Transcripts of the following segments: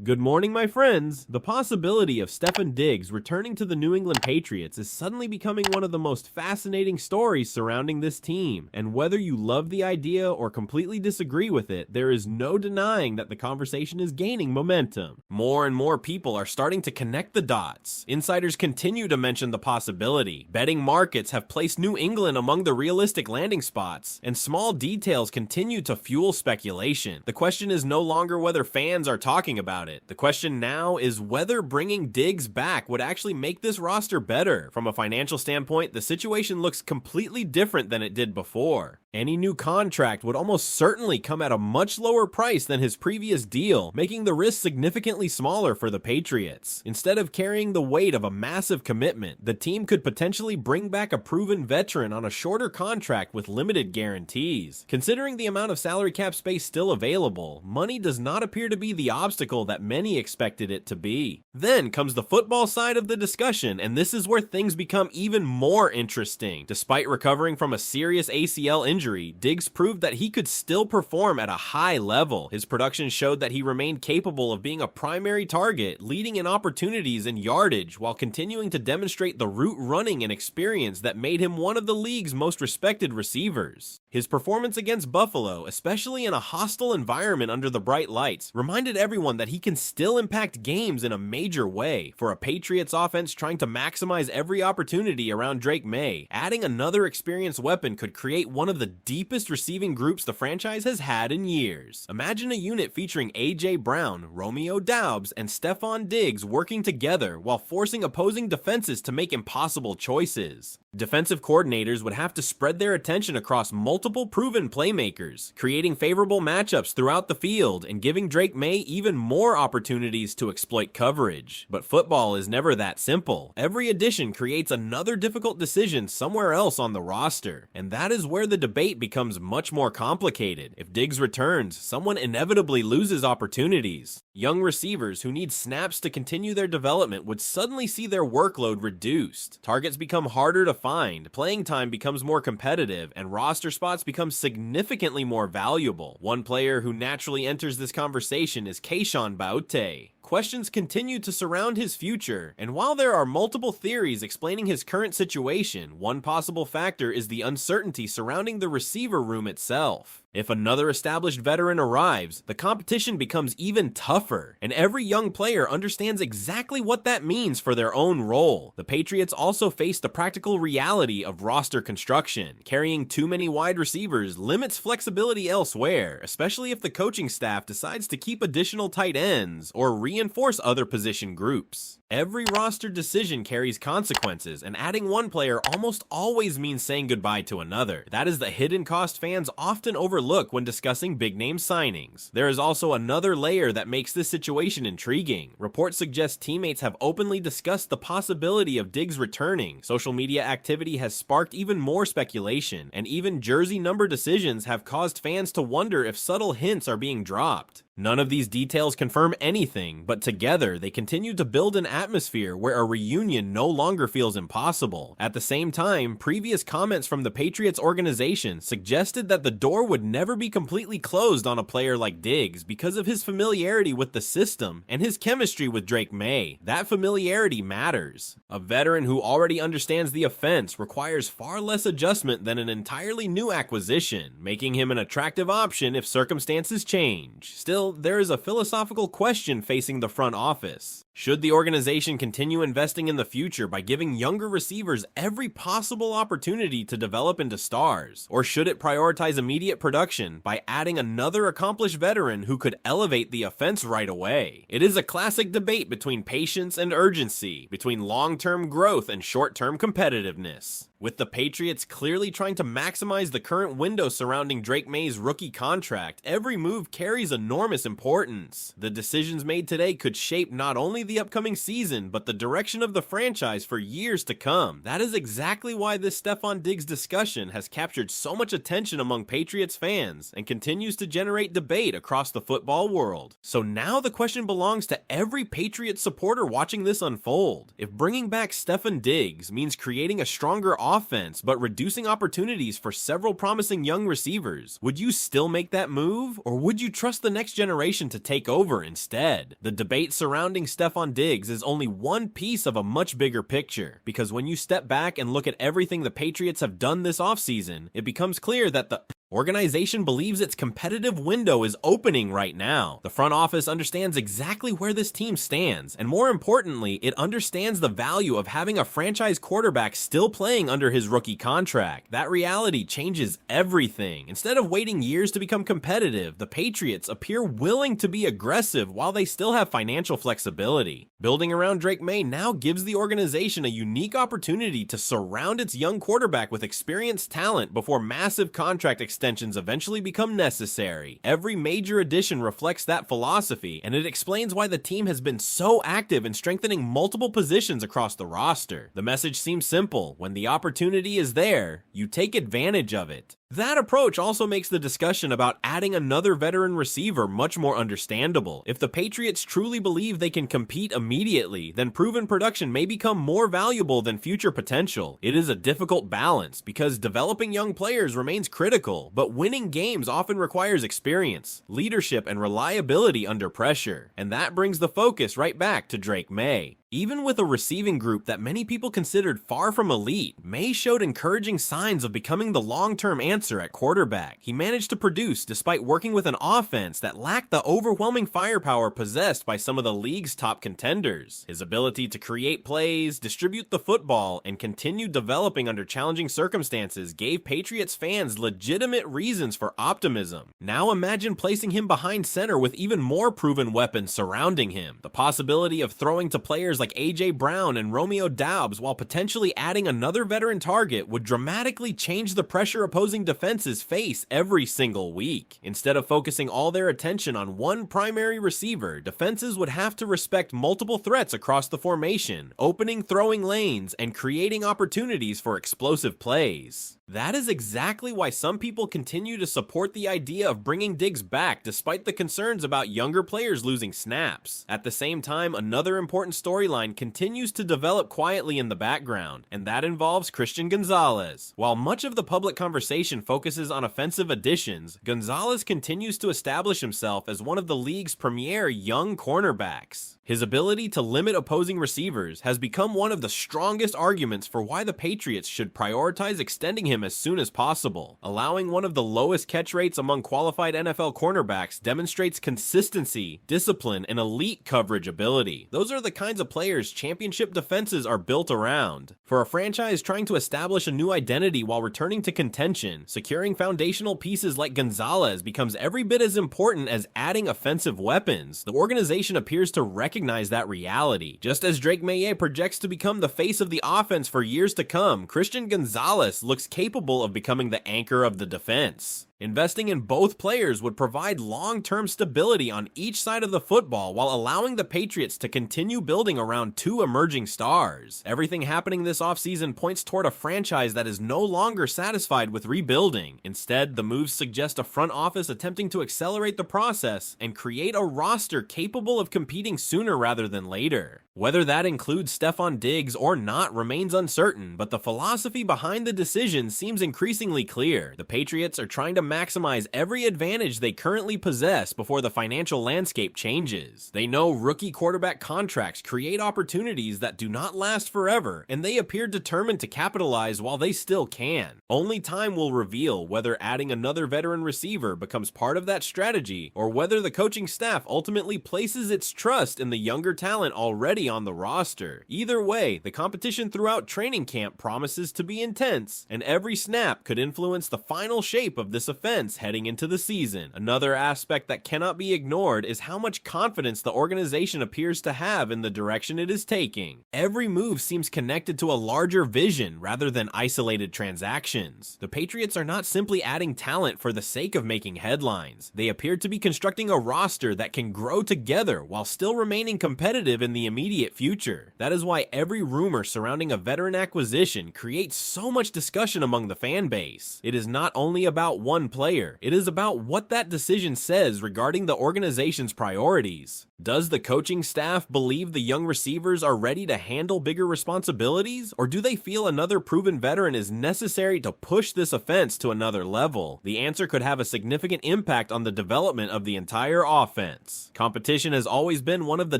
Good morning, my friends! The possibility of Stefon Diggs returning to the New England Patriots is suddenly becoming one of the most fascinating stories surrounding this team, and whether you love the idea or completely disagree with it, there is no denying that the conversation is gaining momentum. More and more people are starting to connect the dots. Insiders continue to mention the possibility. Betting markets have placed New England among the realistic landing spots, and small details continue to fuel speculation. The question is no longer whether fans are talking about it. The question now is whether bringing Diggs back would actually make this roster better. From a financial standpoint, the situation looks completely different than it did before. Any new contract would almost certainly come at a much lower price than his previous deal, making the risk significantly smaller for the Patriots. Instead of carrying the weight of a massive commitment, the team could potentially bring back a proven veteran on a shorter contract with limited guarantees. Considering the amount of salary cap space still available, money does not appear to be the obstacle that many expected it to be. Then comes the football side of the discussion, and this is where things become even more interesting. Despite recovering from a serious ACL injury, Diggs proved that he could still perform at a high level. His production showed that he remained capable of being a primary target, leading in opportunities and yardage, while continuing to demonstrate the route running and experience that made him one of the league's most respected receivers. His performance against Buffalo, especially in a hostile environment under the bright lights, reminded everyone that he can still impact games in a major way. For a Patriots offense trying to maximize every opportunity around Drake Maye, adding another experienced weapon could create one of the deepest receiving groups the franchise has had in years. Imagine a unit featuring A.J. Brown, Romeo Doubs, and Stefon Diggs working together while forcing opposing defenses to make impossible choices. Defensive coordinators would have to spread their attention across multiple proven playmakers, creating favorable matchups throughout the field and giving Drake Maye even more opportunities to exploit coverage. But football is never that simple. Every addition creates another difficult decision somewhere else on the roster, and that is where the debate becomes much more complicated. If Diggs returns, someone inevitably loses opportunities. Young receivers who need snaps to continue their development would suddenly see their workload reduced. Targets become harder to find, playing time becomes more competitive, and roster spots become significantly more valuable. One player who naturally enters this conversation is Kayshon Boutte. Questions continue to surround his future, and while there are multiple theories explaining his current situation, one possible factor is the uncertainty surrounding the receiver room itself. If another established veteran arrives, the competition becomes even tougher, and every young player understands exactly what that means for their own role. The Patriots also face the practical reality of roster construction. Carrying too many wide receivers limits flexibility elsewhere, especially if the coaching staff decides to keep additional tight ends or reinforce other position groups. Every roster decision carries consequences, and adding one player almost always means saying goodbye to another. That is the hidden cost fans often overlook when discussing big-name signings. There is also another layer that makes this situation intriguing. Reports suggest teammates have openly discussed the possibility of Diggs returning. Social media activity has sparked even more speculation, and even jersey number decisions have caused fans to wonder if subtle hints are being dropped. None of these details confirm anything, but together they continue to build an atmosphere where a reunion no longer feels impossible. At the same time, previous comments from the Patriots organization suggested that the door would never be completely closed on a player like Diggs because of his familiarity with the system and his chemistry with Drake Maye. That familiarity matters. A veteran who already understands the offense requires far less adjustment than an entirely new acquisition, making him an attractive option if circumstances change. Still, there is a philosophical question facing the front office. Should the organization continue investing in the future by giving younger receivers every possible opportunity to develop into stars? Or should it prioritize immediate production by adding another accomplished veteran who could elevate the offense right away? It is a classic debate between patience and urgency, between long-term growth and short-term competitiveness. With the Patriots clearly trying to maximize the current window surrounding Drake Maye's rookie contract, every move carries enormous importance. The decisions made today could shape not only the upcoming season, but the direction of the franchise for years to come. That is exactly why this Stefon Diggs discussion has captured so much attention among Patriots fans and continues to generate debate across the football world. So now the question belongs to every Patriots supporter watching this unfold. If bringing back Stefon Diggs means creating a stronger offense but reducing opportunities for several promising young receivers, would you still make that move, or would you trust the next generation generation to take over instead. The debate surrounding Stefon Diggs is only one piece of a much bigger picture, because when you step back and look at everything the Patriots have done this offseason, it becomes clear that the organization believes its competitive window is opening right now. The front office understands exactly where this team stands, and more importantly, it understands the value of having a franchise quarterback still playing under his rookie contract. That reality changes everything. Instead of waiting years to become competitive, the Patriots appear willing to be aggressive while they still have financial flexibility. Building around Drake Maye now gives the organization a unique opportunity to surround its young quarterback with experienced talent before massive contract extensions eventually become necessary. Every major addition reflects that philosophy, and it explains why the team has been so active in strengthening multiple positions across the roster. The message seems simple: when the opportunity is there, you take advantage of it. That approach also makes the discussion about adding another veteran receiver much more understandable. If the Patriots truly believe they can compete immediately, then proven production may become more valuable than future potential. It is a difficult balance, because developing young players remains critical, but winning games often requires experience, leadership, and reliability under pressure. And that brings the focus right back to Drake Maye. Even with a receiving group that many people considered far from elite, Maye showed encouraging signs of becoming the long-term answer at quarterback. He managed to produce despite working with an offense that lacked the overwhelming firepower possessed by some of the league's top contenders. His ability to create plays, distribute the football, and continue developing under challenging circumstances gave Patriots fans legitimate reasons for optimism. Now imagine placing him behind center with even more proven weapons surrounding him. The possibility of throwing to players like A.J. Brown and Romeo Doubs while potentially adding another veteran target would dramatically change the pressure opposing defenses face every single week. Instead of focusing all their attention on one primary receiver, defenses would have to respect multiple threats across the formation, opening throwing lanes and creating opportunities for explosive plays. That is exactly why some people continue to support the idea of bringing Diggs back despite the concerns about younger players losing snaps. At the same time, another important storyline continues to develop quietly in the background, and that involves Christian Gonzalez. While much of the public conversation focuses on offensive additions, Gonzalez continues to establish himself as one of the league's premier young cornerbacks. His ability to limit opposing receivers has become one of the strongest arguments for why the Patriots should prioritize extending him as soon as possible. Allowing one of the lowest catch rates among qualified NFL cornerbacks demonstrates consistency, discipline, and elite coverage ability. Those are the kinds of players championship defenses are built around. For a franchise trying to establish a new identity while returning to contention, securing foundational pieces like Gonzalez becomes every bit as important as adding offensive weapons. The organization appears to recognize that reality. Just as Drake Maye projects to become the face of the offense for years to come, Christian Gonzalez looks capable of becoming the anchor of the defense. Investing in both players would provide long-term stability on each side of the football while allowing the Patriots to continue building around two emerging stars. Everything happening this offseason points toward a franchise that is no longer satisfied with rebuilding. Instead, the moves suggest a front office attempting to accelerate the process and create a roster capable of competing sooner rather than later. Whether that includes Stefon Diggs or not remains uncertain, but the philosophy behind the decision seems increasingly clear. The Patriots are trying to maximize every advantage they currently possess before the financial landscape changes. They know rookie quarterback contracts create opportunities that do not last forever, and they appear determined to capitalize while they still can. Only time will reveal whether adding another veteran receiver becomes part of that strategy, or whether the coaching staff ultimately places its trust in the younger talent already on the roster. Either way, the competition throughout training camp promises to be intense, and every snap could influence the final shape of this offense heading into the season. Another aspect that cannot be ignored is how much confidence the organization appears to have in the direction it is taking. Every move seems connected to a larger vision rather than isolated transactions. The Patriots are not simply adding talent for the sake of making headlines. They appear to be constructing a roster that can grow together while still remaining competitive in the immediate future. That is why every rumor surrounding a veteran acquisition creates so much discussion among the fan base. It is not only about one player, it is about what that decision says regarding the organization's priorities. Does the coaching staff believe the young receivers are ready to handle bigger responsibilities, or do they feel another proven veteran is necessary to push this offense to another level? The answer could have a significant impact on the development of the entire offense. Competition has always been one of the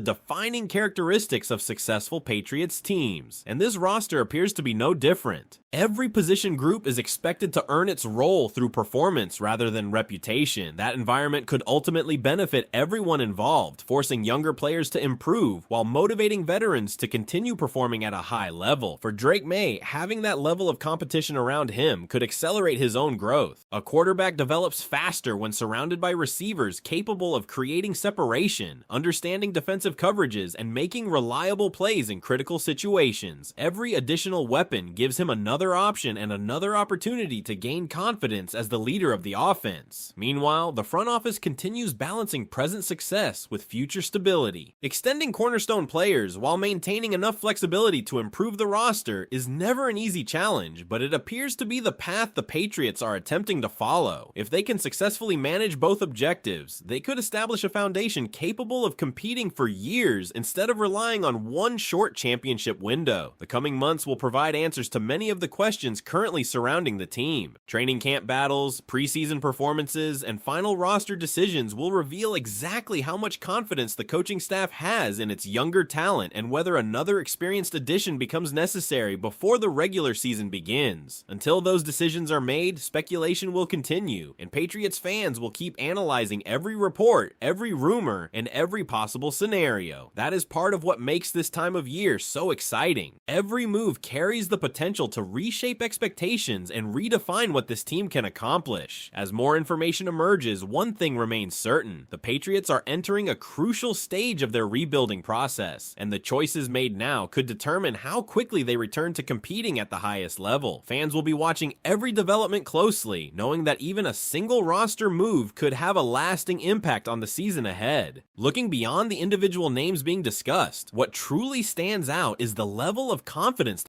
defining characteristics of successful Patriots teams, and this roster appears to be no different. Every position group is expected to earn its role through performance rather than reputation. That environment could ultimately benefit everyone involved, forcing younger players to improve while motivating veterans to continue performing at a high level. For Drake Maye, having that level of competition around him could accelerate his own growth. A quarterback develops faster when surrounded by receivers capable of creating separation, understanding defensive coverages, and making reliable plays in critical situations. Every additional weapon gives him another option and another opportunity to gain confidence as the leader of the offense. Meanwhile, the front office continues balancing present success with future stability. Extending cornerstone players while maintaining enough flexibility to improve the roster is never an easy challenge, but it appears to be the path the Patriots are attempting to follow. If they can successfully manage both objectives, they could establish a foundation capable of competing for years instead of relying on one short championship window. The coming months will provide answers to many of the questions currently surrounding the team. Training camp battles, preseason performances, and final roster decisions will reveal exactly how much confidence the coaching staff has in its younger talent and whether another experienced addition becomes necessary before the regular season begins. Until those decisions are made, speculation will continue, and Patriots fans will keep analyzing every report, every rumor, and every possible scenario. That is part of what makes this time of year so exciting. Every move carries the potential to reshape expectations and redefine what this team can accomplish. As more information emerges, one thing remains certain: the Patriots are entering a crucial stage of their rebuilding process, and the choices made now could determine how quickly they return to competing at the highest level. Fans will be watching every development closely, knowing that even a single roster move could have a lasting impact on the season ahead. Looking beyond the individual names being discussed, what truly stands out is the level of confidence